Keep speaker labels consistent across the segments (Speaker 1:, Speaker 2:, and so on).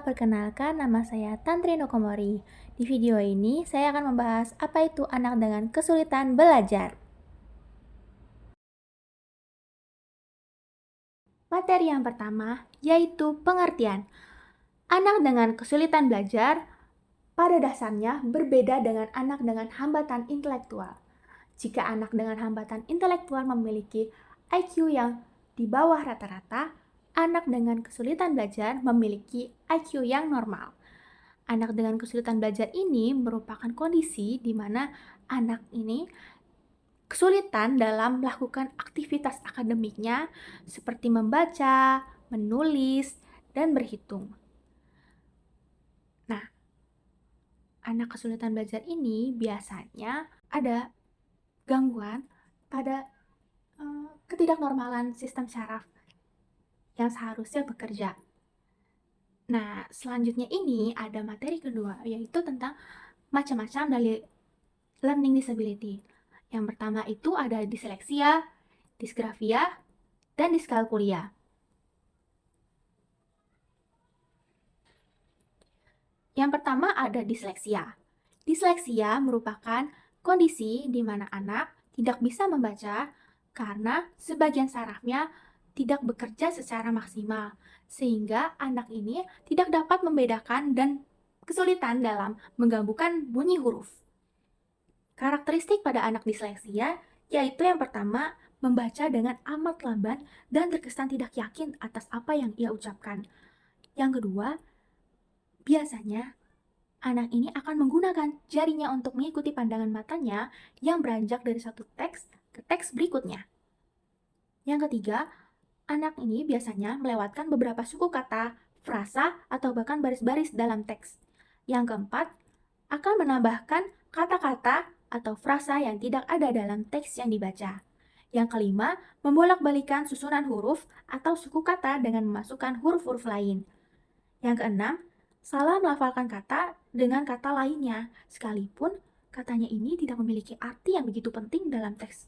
Speaker 1: perkenalkan nama saya Tantri Nokomori. Di video ini, saya akan membahas apa itu anak dengan kesulitan belajar. Materi yang pertama yaitu pengertian. Anak dengan kesulitan belajar pada dasarnya berbeda dengan anak dengan hambatan intelektual. Jika anak dengan hambatan intelektual memiliki IQ yang di bawah rata-rata, anak dengan kesulitan belajar memiliki IQ yang normal. Anak dengan kesulitan belajar ini merupakan kondisi di mana anak ini kesulitan dalam melakukan aktivitas akademiknya seperti membaca, menulis, dan berhitung. Nah, anak kesulitan belajar ini biasanya ada gangguan pada ketidaknormalan sistem syaraf yang seharusnya bekerja. Nah, selanjutnya ini ada materi kedua, yaitu tentang macam-macam dari learning disability. Yang pertama itu ada disleksia, disgrafia, dan diskalkulia. Yang pertama ada disleksia. Disleksia merupakan kondisi di mana anak tidak bisa membaca karena sebagian sarafnya tidak bekerja secara maksimal, sehingga anak ini tidak dapat membedakan dan kesulitan dalam menggabungkan bunyi huruf. Karakteristik pada anak disleksia yaitu yang pertama, membaca dengan amat lamban dan terkesan tidak yakin atas apa yang ia ucapkan. Yang kedua, biasanya anak ini akan menggunakan jarinya untuk mengikuti pandangan matanya yang beranjak dari satu teks ke teks berikutnya. Yang ketiga, anak ini biasanya melewatkan beberapa suku kata, frasa, atau bahkan baris-baris dalam teks. Yang keempat, akan menambahkan kata-kata atau frasa yang tidak ada dalam teks yang dibaca. Yang kelima, membolak-balikan susunan huruf atau suku kata dengan memasukkan huruf-huruf lain. Yang keenam, salah melafalkan kata dengan kata lainnya, sekalipun katanya ini tidak memiliki arti yang begitu penting dalam teks.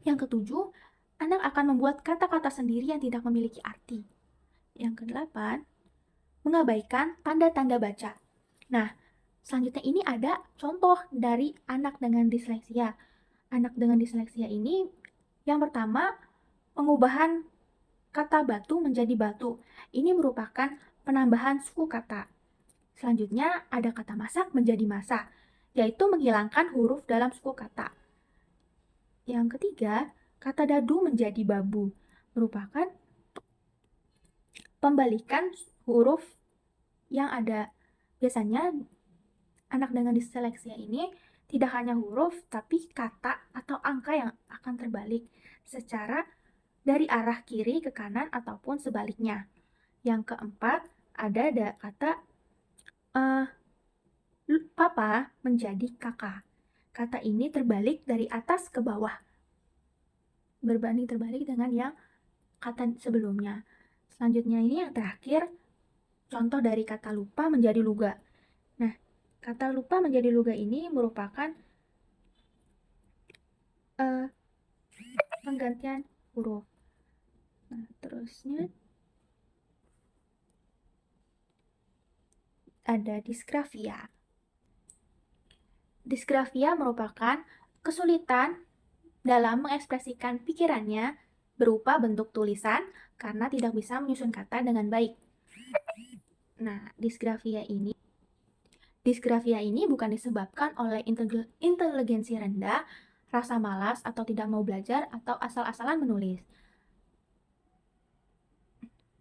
Speaker 1: Yang ketujuh, anak akan membuat kata-kata sendiri yang tidak memiliki arti. Yang kedelapan, mengabaikan tanda-tanda baca. Nah, selanjutnya ini ada contoh dari anak dengan disleksia. Anak dengan disleksia ini yang pertama, pengubahan kata batu menjadi batu. Ini merupakan penambahan suku kata. Selanjutnya ada kata masak menjadi masak, yaitu menghilangkan huruf dalam suku kata. Yang ketiga, kata dadu menjadi babu, merupakan pembalikan huruf yang ada. Biasanya anak dengan disleksia ini tidak hanya huruf, tapi kata atau angka yang akan terbalik secara dari arah kiri ke kanan ataupun sebaliknya. Yang keempat, ada kata papa menjadi kakak. Kata ini terbalik dari atas ke bawah, berbanding terbalik dengan yang kata sebelumnya. Selanjutnya ini yang terakhir, contoh dari kata lupa menjadi luga. Nah, kata lupa menjadi luga ini merupakan penggantian huruf. Nah, terusnya ada disgrafia. Disgrafia merupakan kesulitan dalam mengekspresikan pikirannya berupa bentuk tulisan karena tidak bisa menyusun kata dengan baik. Nah, disgrafia ini bukan disebabkan oleh inteligensi rendah, rasa malas atau tidak mau belajar, atau asal-asalan menulis.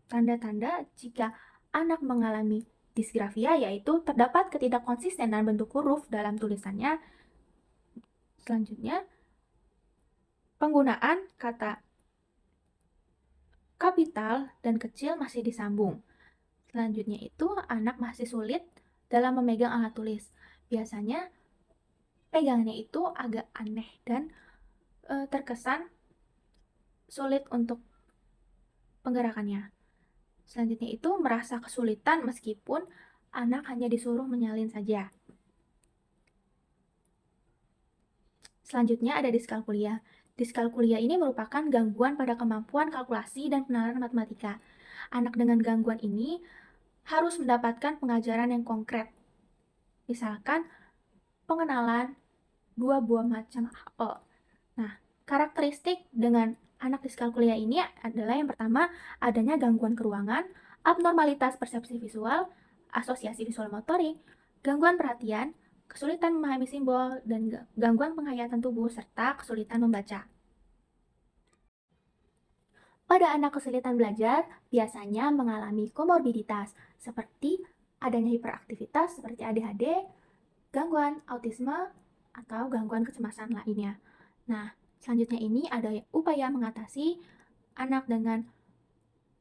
Speaker 1: Tanda-tanda jika anak mengalami disgrafia yaitu terdapat ketidakkonsistenan bentuk huruf dalam tulisannya. Selanjutnya, penggunaan kata kapital dan kecil masih disambung. Selanjutnya itu anak masih sulit dalam memegang alat tulis. Biasanya pegangannya itu agak aneh dan terkesan sulit untuk penggerakannya. Selanjutnya itu merasa kesulitan meskipun anak hanya disuruh menyalin saja. Selanjutnya ada diskalkulia. Diskalkulia ini merupakan gangguan pada kemampuan kalkulasi dan penalaran matematika. anak dengan gangguan ini harus mendapatkan pengajaran yang konkret. Misalkan, pengenalan dua buah macam apel. Nah, karakteristik dengan anak diskalkulia ini adalah yang pertama, adanya gangguan keruangan, abnormalitas persepsi visual, asosiasi visual motorik, gangguan perhatian, kesulitan memahami simbol, dan gangguan penghayatan tubuh, serta kesulitan membaca. Pada anak kesulitan belajar, biasanya mengalami komorbiditas, seperti adanya hiperaktivitas seperti ADHD, gangguan autisme, atau gangguan kecemasan lainnya. Nah, selanjutnya ini ada upaya mengatasi anak dengan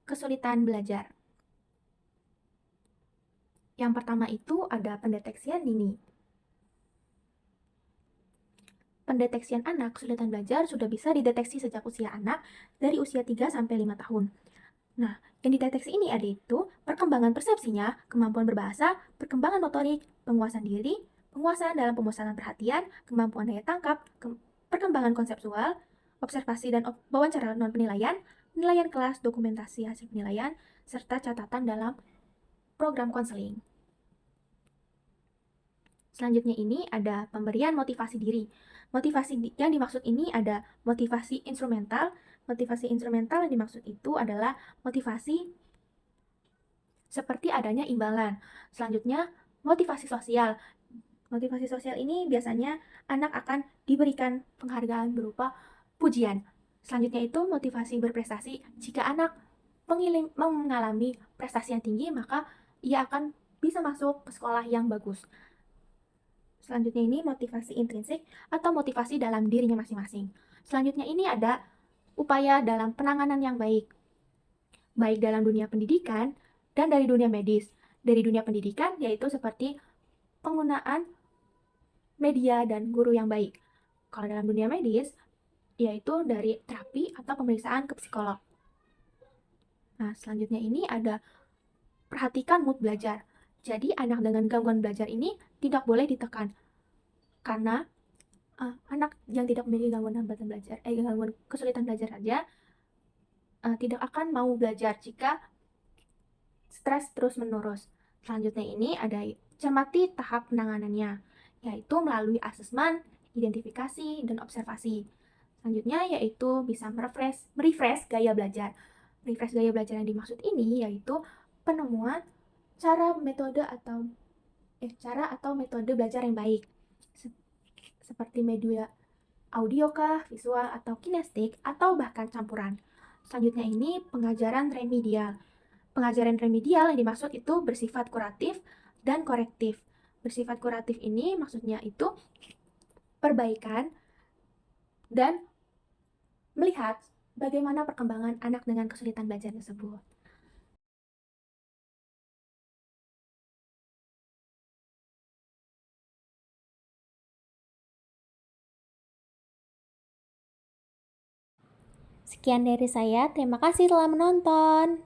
Speaker 1: kesulitan belajar. Yang pertama itu ada pendeteksian dini. Pendeteksian anak kesulitan belajar sudah bisa dideteksi sejak usia anak dari usia 3-5 tahun. Nah, yang dideteksi ini ada itu perkembangan persepsinya, kemampuan berbahasa, perkembangan motorik, penguasaan diri, penguasaan dalam pemusatan perhatian, kemampuan daya tangkap, perkembangan konseptual, observasi dan wawancara non-penilaian, penilaian kelas, dokumentasi hasil penilaian, serta catatan dalam program konseling. Selanjutnya ini ada pemberian motivasi diri. Motivasi yang dimaksud ini ada motivasi instrumental. Motivasi instrumental yang dimaksud itu adalah motivasi seperti adanya imbalan. Selanjutnya, motivasi sosial. Motivasi sosial ini biasanya anak akan diberikan penghargaan berupa pujian. Selanjutnya itu motivasi berprestasi. Jika anak mengalami prestasi yang tinggi, maka ia akan bisa masuk ke sekolah yang bagus. Selanjutnya ini motivasi intrinsik atau motivasi dalam dirinya masing-masing. Selanjutnya ini ada upaya dalam penanganan yang baik, baik dalam dunia pendidikan dan dari dunia medis. Dari dunia pendidikan yaitu seperti penggunaan media dan guru yang baik. Kalau dalam dunia medis, yaitu dari terapi atau pemeriksaan ke psikolog. Nah, selanjutnya ini ada perhatikan mood belajar. Jadi, anak dengan gangguan belajar ini tidak boleh ditekan. Karena anak yang tidak memiliki gangguan hambatan belajar, gangguan kesulitan belajar saja, tidak akan mau belajar jika stres terus-menerus. Selanjutnya ini ada cermati tahap penanganannya, yaitu melalui asesmen, identifikasi, dan observasi. Selanjutnya yaitu bisa merefresh gaya belajar. Refresh gaya belajar yang dimaksud ini yaitu penemuan cara atau metode belajar yang baik. Seperti media audio kah, visual atau kinestik, atau bahkan campuran. Selanjutnya ini pengajaran remedial. Pengajaran remedial yang dimaksud itu bersifat kuratif dan korektif. Bersifat kuratif ini maksudnya itu perbaikan dan melihat bagaimana perkembangan anak dengan kesulitan belajar tersebut. Sekian dari saya, terima kasih telah menonton.